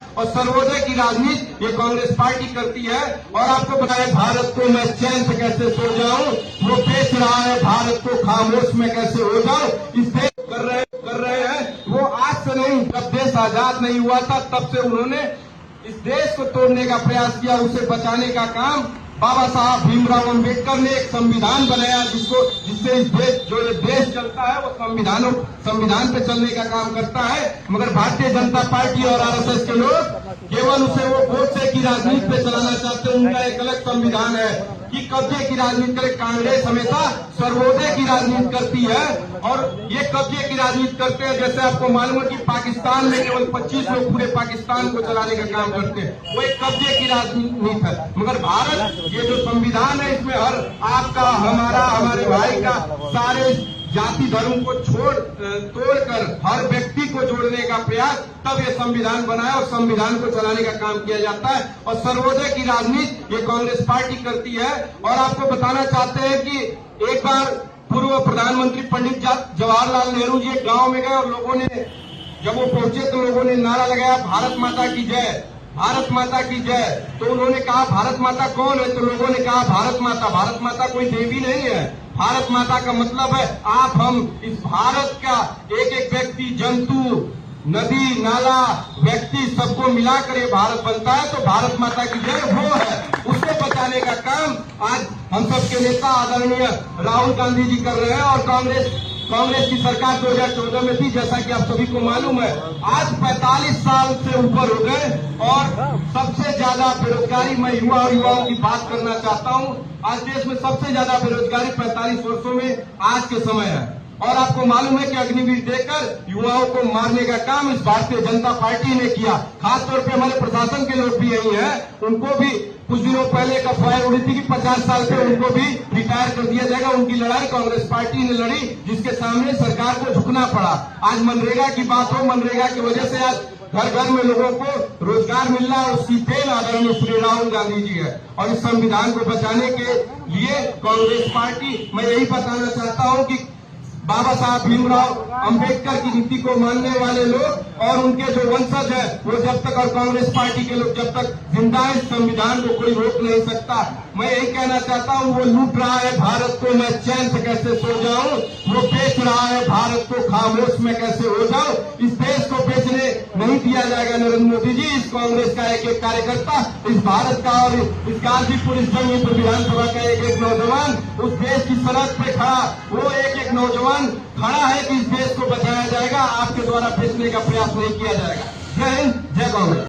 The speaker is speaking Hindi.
और सर्वोदय की राजनीति ये कांग्रेस पार्टी करती है। और आपको बताया भारत को मैं चैन से कैसे सो जाऊं, वो बेच रहा है भारत को खामोश में कैसे हो जाऊं, इस देश कर रहे हैं। वो आज से नहीं, जब देश आजाद नहीं हुआ था तब से उन्होंने इस देश को तोड़ने का प्रयास किया। उसे बचाने का काम बाबा साहब भीमराव अम्बेडकर ने एक संविधान बनाया जिससे इस देश जो ये देश चलता है वो संविधान पे चलने का काम करता है। मगर भारतीय जनता पार्टी और आरएसएस के लोग केवल उसे वो गोडसे की राजनीति पे चलाना चाहते हैं। उनका एक अलग संविधान है कि कब्जे की राजनीति करे। कांग्रेस हमेशा सर्वोदय की राजनीति करती है और ये कब्जे की राजनीति करते हैं। जैसे आपको मालूम है कि पाकिस्तान में केवल 25 लोग पूरे पाकिस्तान को चलाने का काम करते हैं, वो एक कब्जे की राजनीति है। मगर भारत ये जो संविधान है इसमें हर आपका, हमारा, हमारे भाई का, सारे जाति धर्म को तोड़कर हर व्यक्ति को जोड़ने का प्रयास, तब ये संविधान बना है और संविधान को चलाने का काम किया जाता है। और सर्वोदय की राजनीति ये कांग्रेस पार्टी करती है। और आपको बताना चाहते हैं कि एक बार पूर्व प्रधानमंत्री पंडित जवाहरलाल नेहरू जी एक गांव में गए और लोगों ने, जब वो पहुंचे तो लोगों ने नारा लगाया भारत माता की जय, भारत माता की जय। तो उन्होंने कहा भारत माता कौन है? तो लोगों ने कहा भारत माता कोई देवी नहीं है। भारत माता का मतलब है आप, हम, इस भारत का एक एक व्यक्ति, जंतु, नदी, नाला, व्यक्ति सबको मिलाकर ये भारत बनता है। तो भारत माता की जय वो है, उसको बचाने का काम आज हम सबके नेता आदरणीय राहुल गांधी जी कर रहे हैं। और कांग्रेस की सरकार 2014 में थी, जैसा कि आप सभी को मालूम है। आज 45 साल से ऊपर हो गए और सबसे ज्यादा बेरोजगारी, मैं युवाओं की बात करना चाहता हूं। आज देश में सबसे ज्यादा बेरोजगारी 45 वर्षों में आज के समय है। और आपको मालूम है कि अग्निवीर देकर युवाओं को मारने का काम इस भारतीय जनता पार्टी ने किया। खासतौर पे हमारे प्रशासन के लोग भी यही हैं। उनको भी कुछ दिनों पहले एक अफवाह उड़ी थी कि 50 साल पे उनको भी रिटायर कर दिया जाएगा। उनकी लड़ाई कांग्रेस पार्टी ने लड़ी, जिसके सामने सरकार को झुकना पड़ा। आज मनरेगा की बात हो, मनरेगा की वजह से आज घर घर में लोगों को रोजगार मिल रहा है, उसकी देन आदरणीय श्री राहुल गांधी जी है। और इस संविधान को बचाने के लिए कांग्रेस पार्टी, मैं यही बताना चाहता हूं कि बाबा साहब भीमराव अम्बेडकर की नीति को मानने वाले लोग और उनके जो वंशज है, वो जब तक, और कांग्रेस पार्टी के लोग जब तक जिंदा है, संविधान को कोई रोक नहीं सकता। मैं यही कहना चाहता हूँ, वो लूट रहा है भारत को मैं चैन से कैसे सो जाऊं, वो बेच रहा है भारत को खामोश में कैसे हो जाऊं। इस देश को बेचने नहीं दिया जाएगा नरेंद्र मोदी जी। इस कांग्रेस का एक एक कार्यकर्ता, इस भारत का और इस गाजीपुर, इस जंगीपुर विधानसभा का एक एक नौजवान उस देश की सड़क पे खड़ा, वो एक एक नौजवान खड़ा है कि इस देश को बचाया जाएगा, आपके द्वारा बेचने का प्रयास नहीं किया जाएगा। जय हिंद, जय कांग्रेस।